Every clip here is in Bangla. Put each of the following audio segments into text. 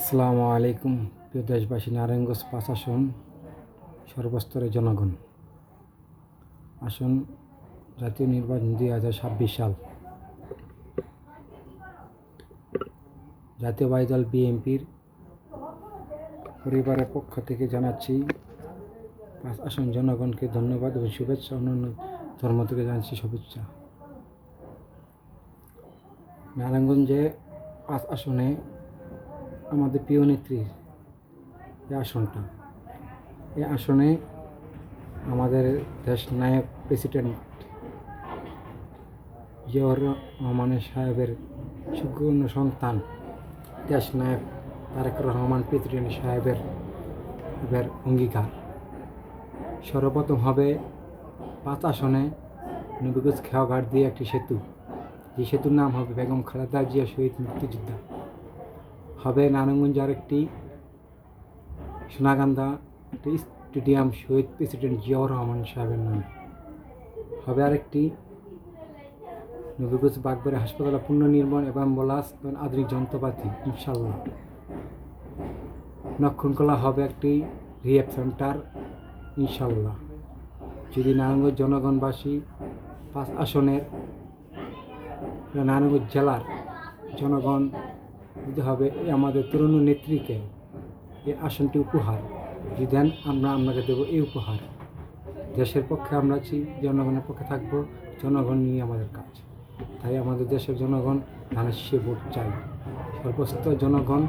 আসসালামু আলাইকুম প্রিয় দেশবাসী। নারায়ণগঞ্জ ৫ আসন সর্বস্তরের জনগণ। আসন জাতীয় নির্বাচন ২০২৬ সাল। জাতীয়বাদী দল বিএনপির পরিবারের পক্ষ থেকে জানাচ্ছি ৫ আসন জনগণকে ধন্যবাদ এবং শুভেচ্ছা। অন্যান্য ধর্ম থেকে জানাচ্ছি শুভেচ্ছা। নারায়ণগঞ্জে ৫ আসনে আমাদের প্রিয় নেত্রীর এই আসনটা, এই আসনে আমাদের দেশ নায়ক প্রেসিডেন্ট জিয়াউর রহমান সাহেবের সুযোগ্য সন্তান দেশ নায়ক তারেক রহমান প্রেসিডেন্ট সাহেবের অঙ্গীকার। সর্বপ্রথম হবে ৫ আসনে নবীগঞ্জ খেয়াঘাট দিয়ে একটি সেতু, যে সেতুর নাম হবে বেগম খালেদা জিয়া শহীদ মুক্তিযোদ্ধা। হবে নারায়ণগঞ্জে আরেকটি সোনাকান্দা একটি স্টেডিয়াম শহীদ প্রেসিডেন্ট জিয়াউর রহমান সাহেবের নামে। হবে আরেকটি নবীগঞ্জ বাগবাড়ি হাসপাতাল পুনর্নির্মাণ এবং অ্যাম্বুলেন্স এবং আধুনিক যন্ত্রপাতি ইনশাল্লাহ। নক্ষণকলা হবে একটি রিহ্যাব সেন্টার ইনশাল্লাহ। যদি নারায়ণগঞ্জ জনগণবাসী ৫ আসনের নারায়ণগঞ্জ জেলার জনগণ দিতে হবে আমাদের তরুণ নেত্রীকে এই আসনটি উপহার। যদি দেন আমরা আপনাকে দেবো এই উপহার। দেশের পক্ষে আমরা আছি, জনগণের পক্ষে থাকবো, জনগণ নিয়ে আমাদের কাজ। তাই আমাদের দেশের জনগণ ধানের শীষে ভোট চাই। সর্বস্তর জনগণ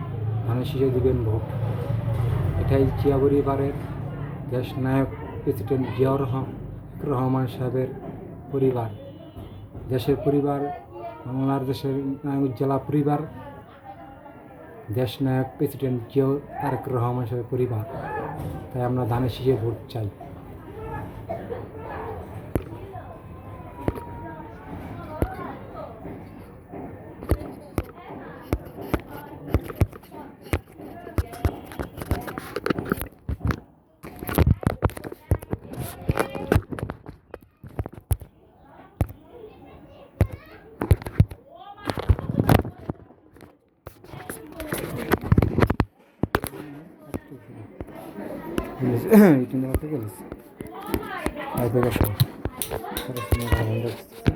ধানের শীষে দেবেন ভোট। এটাই জিয়া পরিবারের দেশ নায়ক প্রেসিডেন্ট জিয়াউর রহমান সাহেবের পরিবার, দেশের পরিবার, বাংলার দেশের নারায়ণগঞ্জ জেলা পরিবার, দেশ নায়ক প্রেসিডেন্ট জিয়াউর তারেক রহমান সাহেবের পরিবার। তাই আমরা ধানের শীষে ভোট চাই। এটা নিয়ে গেছে